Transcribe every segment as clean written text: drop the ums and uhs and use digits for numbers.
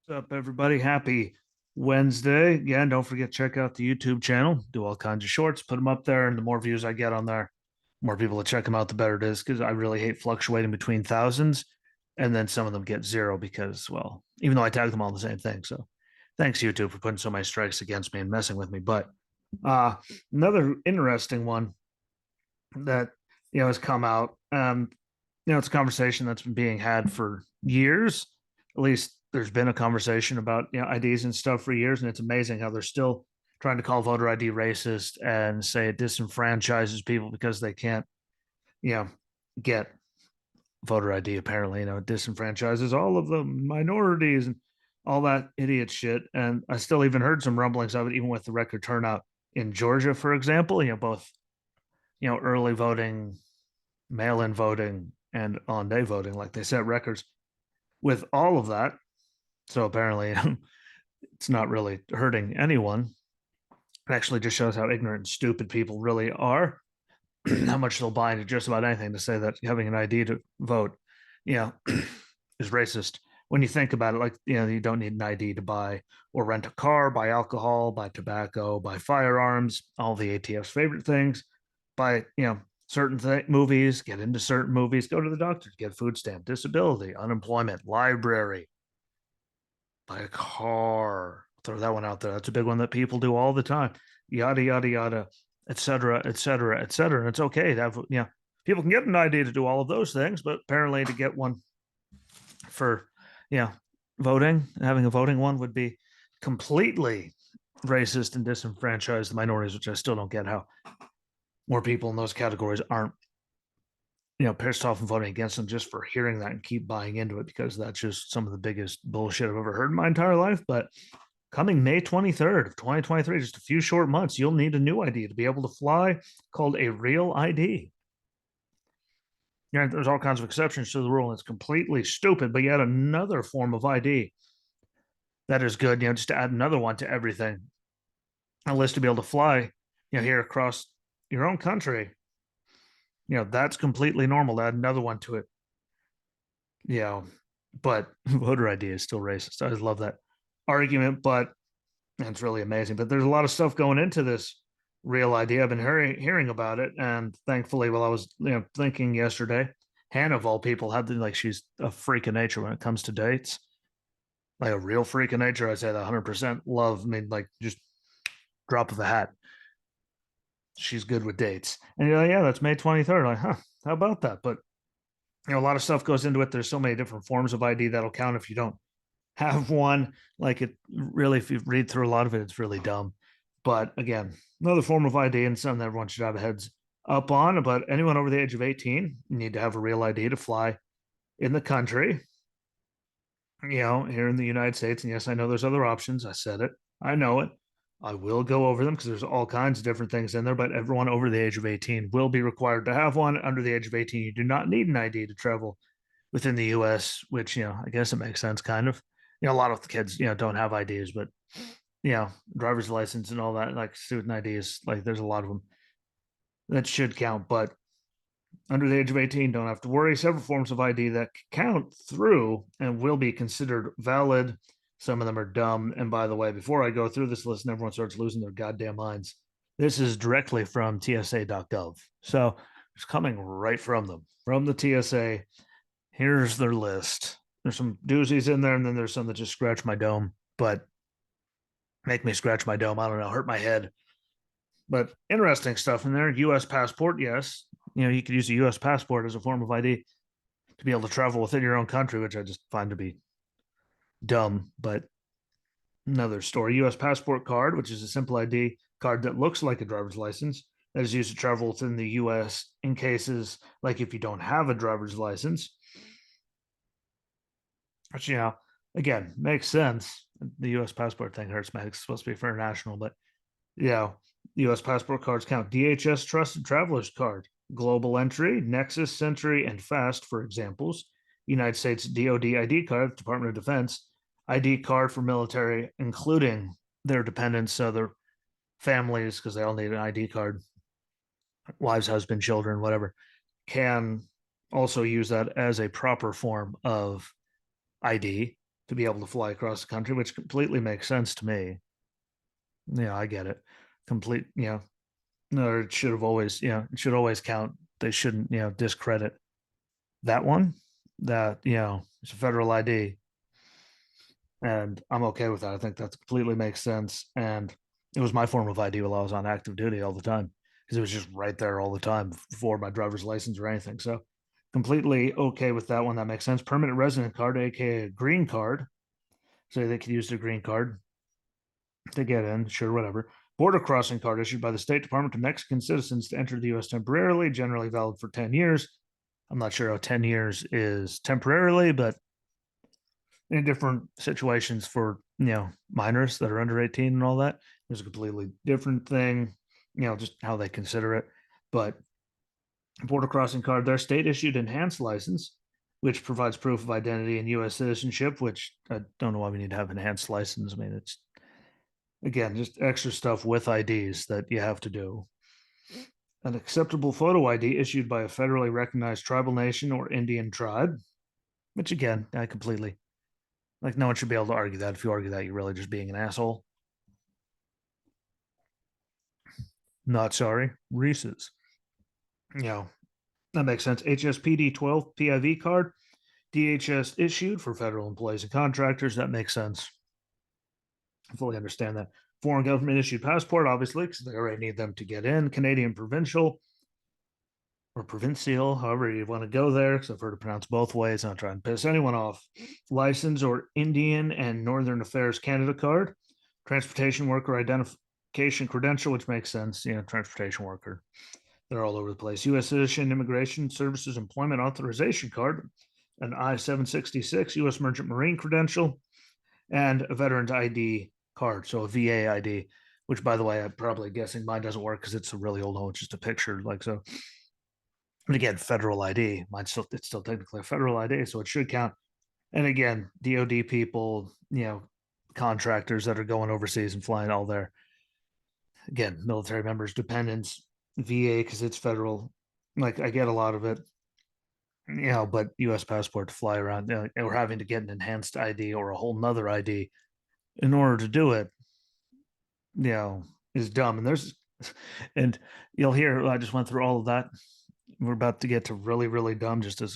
What's up, everybody? Happy Wednesday. Yeah, don't forget to check out the YouTube channel. Do all kinds of shorts, put them up there, and the more views I get on there, more people to check them out, the better it is. Because I really hate fluctuating between thousands, and then some of them get zero because, well, even though I tag them all the same thing. So, thanks YouTube for putting so many strikes against me and messing with me. But uh, another interesting one that has come out. It's a conversation that's been being had for years. At least there's been a conversation about IDs and stuff for years, and it's amazing how they're still trying to call voter ID racist and say it disenfranchises people because they can't, you know, get voter ID. Apparently, it disenfranchises all of the minorities and all that idiot shit. And I still even heard some rumblings of it, even with the record turnout in Georgia, for example. Both early voting, mail-in voting, and on-day voting, like they set records with all of that. So apparently, it's not really hurting anyone. It actually just shows how ignorant and stupid people really are, how much they'll buy into just about anything to say that having an ID to vote, you know, is racist. When you think about it, like, you don't need an ID to buy or rent a car, buy alcohol, buy tobacco, buy firearms, all the ATF's favorite things, buy, certain movies, get into certain movies, go to the doctor, get food stamp, disability, unemployment, library, buy a car. Throw that one out there. That's a big one that people do all the time. Yada yada yada, etc., etc., etc. And it's okay to have, people can get an ID to do all of those things, but apparently to get one for, voting, having a voting one would be completely racist and disenfranchise the minorities, which I still don't get how more people in those categories aren't pissed off and voting against them just for hearing that and keep buying into it, because that's just some of the biggest bullshit I've ever heard in my entire life. But coming May 23rd of 2023, just a few short months, you'll need a new ID to be able to fly called a real ID. There's all kinds of exceptions to the rule, and it's completely stupid, but yet another form of ID that is good, just to add another one to everything. A list to be able to fly, here across your own country. That's completely normal to add another one to it. But voter ID is still racist. I just love that argument, but it's really amazing. But there's a lot of stuff going into this real ID. I've been hearing about it, and thankfully, while I was thinking yesterday, Hannah of all people had like, she's a freak of nature when it comes to dates, like a real freak of nature. I say that 100% love. I mean, like, just drop of a hat. She's good with dates, and you're like, yeah, that's May 23rd. Like, huh? How about that? But a lot of stuff goes into it. There's so many different forms of ID that'll count if you don't have one. Like, it really, if you read through a lot of it, it's really dumb. But again, another form of ID and something that everyone should have a heads up on. But anyone over the age of 18, you need to have a real ID to fly in the country, here in the United States. And yes, I know there's other options. I said it. I know it. I will go over them because there's all kinds of different things in there, but everyone over the age of 18 will be required to have one. Under the age of 18, you do not need an ID to travel within the US, which, I guess it makes sense kind of. A lot of the kids, don't have IDs, but, driver's license and all that, like student IDs, like there's a lot of them that should count. But under the age of 18, don't have to worry. Several forms of ID that count through and will be considered valid. Some of them are dumb. And by the way, before I go through this list and everyone starts losing their goddamn minds, this is directly from TSA.gov. So it's coming right from them, from the TSA. Here's their list. There's some doozies in there, and then there's some that just scratch my dome, but make me scratch my dome. I don't know, hurt my head. But interesting stuff in there. US passport, yes. You could use a US passport as a form of ID to be able to travel within your own country, which I just find to be dumb, but another story. US passport card, which is a simple ID card that looks like a driver's license that is used to travel within the US in cases like if you don't have a driver's license. Which, again, makes sense. The US passport thing hurts, man. It's supposed to be for international, but US passport cards count. DHS Trusted Travelers Card, Global Entry, Nexus, Century, and Fast for examples. United States DoD ID card, Department of Defense, ID card for military, including their dependents, so their families, because they all need an ID card, wives, husband, children, whatever, can also use that as a proper form of ID. to be able to fly across the country, which completely makes sense to me. Yeah, I get it. Complete, no, it should have always, it should always count. They shouldn't, discredit that one. That, it's a federal ID, and I'm okay with that. I think that completely makes sense. And it was my form of ID while I was on active duty all the time because it was just right there all the time before my driver's license or anything. So completely okay with that one. That makes sense. Permanent resident card, aka green card. So they could use their green card to get in, sure, whatever. Border crossing card issued by the State Department to Mexican citizens to enter the U.S. temporarily, generally valid for 10 years. I'm not sure how 10 years is temporarily, but in different situations for, minors that are under 18 and all that, there's a completely different thing, just how they consider it. But border crossing card, their state issued enhanced license, which provides proof of identity and U.S. citizenship, which I don't know why we need to have enhanced license. I mean, it's again just extra stuff with IDs that you have to do. An acceptable photo ID issued by a federally recognized tribal nation or Indian tribe, which again, I completely like. No one should be able to argue that. If you argue that, you're really just being an asshole. Not sorry, Reese's. That makes sense. HSPD 12 PIV card, DHS issued for federal employees and contractors. That makes sense. I fully understand that. Foreign government issued passport, obviously, because they already need them to get in. Canadian provincial or provincial, however you want to go there, because I've heard it pronounced both ways. I'm not trying to piss anyone off. License or Indian and Northern Affairs Canada card. Transportation worker identification credential, which makes sense. Transportation worker. They're all over the place. U.S. Citizen Immigration Services Employment Authorization Card, an I-766 U.S. Merchant Marine credential, and a Veterans ID card, so a VA ID, which, by the way, I'm probably guessing mine doesn't work because it's a really old one. It's just a picture, like so. But again, federal ID. It's still technically a federal ID, so it should count. And again, DoD people, contractors that are going overseas and flying all their again military members, dependents, VA because it's federal. Like I get a lot of it, but U.S. passport to fly around, or having to get an enhanced ID or a whole nother ID in order to do it, you know, is dumb. And and you'll hear I just went through all of that. We're about to get to really, really dumb, just to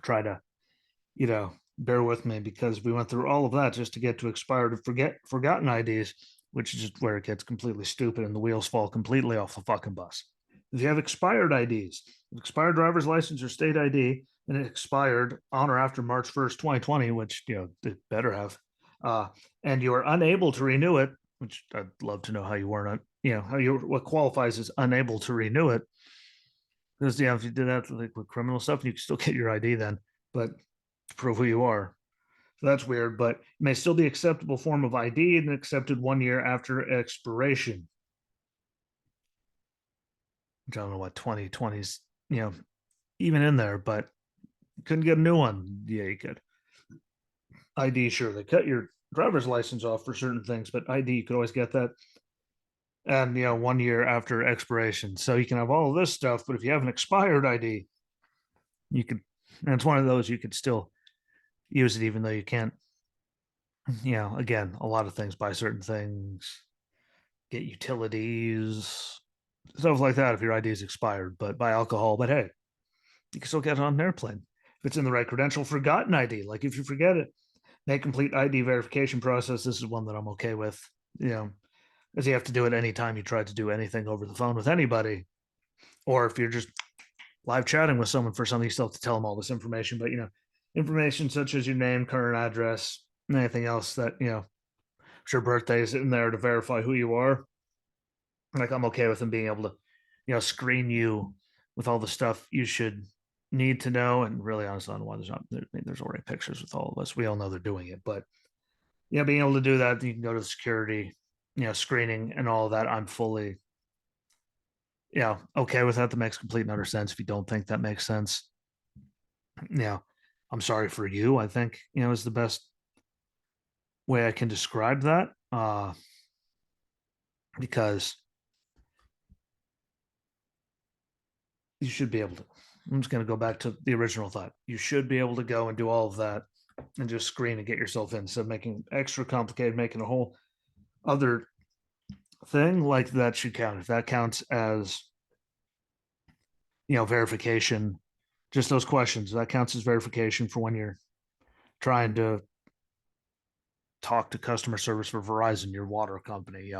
try to, bear with me because we went through all of that just to get to expired forgotten IDs, which is just where it gets completely stupid and the wheels fall completely off the fucking bus. If you have expired IDs, expired driver's license or state ID, and it expired on or after March 1st, 2020, which it better have, and you are unable to renew it, which I'd love to know how you weren't, what qualifies as unable to renew it. Because if you did that like with criminal stuff, you can still get your ID then, but to prove who you are. So that's weird, but it may still be acceptable form of ID and accepted 1 year after expiration. I don't know what 2020's, even in there, but you couldn't get a new one. Yeah, you could. ID, sure. They cut your driver's license off for certain things, but ID, you could always get that. And, 1 year after expiration. So you can have all of this stuff, but if you have an expired ID, you could, and it's one of those you could still use it even though you can't, again, a lot of things, buy certain things, get utilities, stuff like that if your ID is expired, but buy alcohol. But hey, you can still get it on an airplane if it's in the right credential. Forgotten ID, like if you forget it, make complete ID verification process. This is one that I'm okay with, as you have to do it anytime you try to do anything over the phone with anybody, or if you're just live chatting with someone for something, you still have to tell them all this information. But information such as your name, current address, and anything else that sure birthdays in there to verify who you are. Like I'm okay with them being able to, screen you with all the stuff you should need to know. And really, honestly, I don't know why there's not. There's already pictures with all of us. We all know they're doing it, but being able to do that, you can go to the security, screening and all of that. I'm fully, okay with that. That makes complete and utter sense. If you don't think that makes sense, I'm sorry for you. I think is the best way I can describe that. Because you should be able to. I'm just going to go back to the original thought. You should be able to go and do all of that and just screen and get yourself in. So making extra complicated, making a whole other thing like that should count. If that counts as, verification, just those questions, that counts as verification for when you're trying to talk to customer service for Verizon, your water company,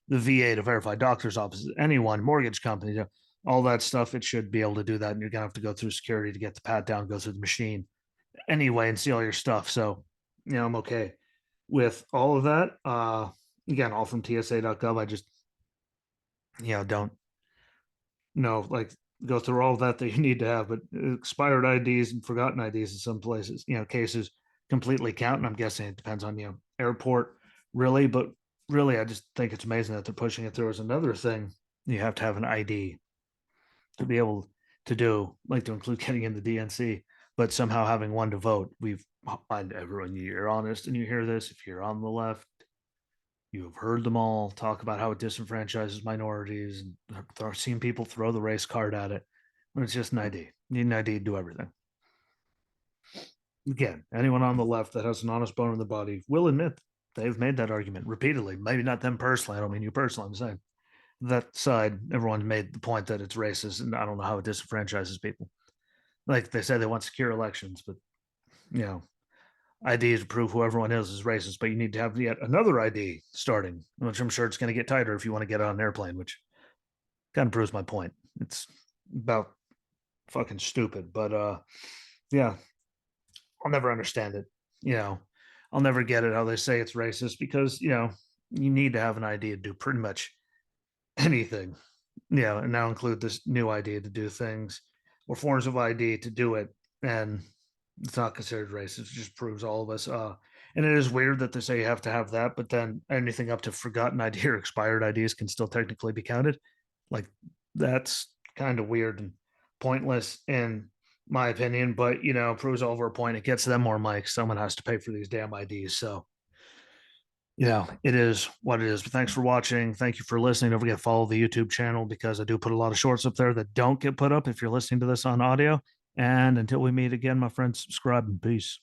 the VA to verify doctor's offices, anyone, mortgage company, all that stuff. It should be able to do that. And you're going to have to go through security to get the pat down, go through the machine anyway, and see all your stuff. So, I'm okay with all of that. Again, all from TSA.gov. I just, don't know, like, go through all of that you need to have, but expired IDs and forgotten IDs in some places, cases completely count. And I'm guessing it depends on, airport really, but really, I just think it's amazing that they're pushing it through as another thing. You have to have an ID to be able to do, like to include getting in the DNC, but somehow having one to vote. We've find everyone, you're honest and you hear this. If you're on the left, you have heard them all talk about how it disenfranchises minorities and seen people throw the race card at it. When it's just an ID. You need an ID to do everything. Again, anyone on the left that has an honest bone in the body will admit they've made that argument repeatedly. Maybe not them personally. I don't mean you personally. I'm saying that side, everyone's made the point that it's racist, and I don't know how it disenfranchises people. Like they say they want secure elections, but you know, ID to prove who everyone is racist, but you need to have yet another ID starting, which I'm sure it's going to get tighter if you want to get on an airplane, which kind of proves my point. It's about fucking stupid, but yeah, I'll never understand it. You know, I'll never get it how they say it's racist because you need to have an ID to do pretty much anything. And now include this new ID to do things or forms of ID to do it, and it's not considered racist. It just proves all of us. And it is weird that they say you have to have that, but then anything up to forgotten ID or expired IDs can still technically be counted. Like that's kind of weird and pointless in my opinion, but proves over a point. It gets them more mics. Someone has to pay for these damn IDs. So, it is what it is. But thanks for watching. Thank you for listening. Don't forget to follow the YouTube channel because I do put a lot of shorts up there that don't get put up if you're listening to this on audio. And until we meet again, my friends, subscribe and peace.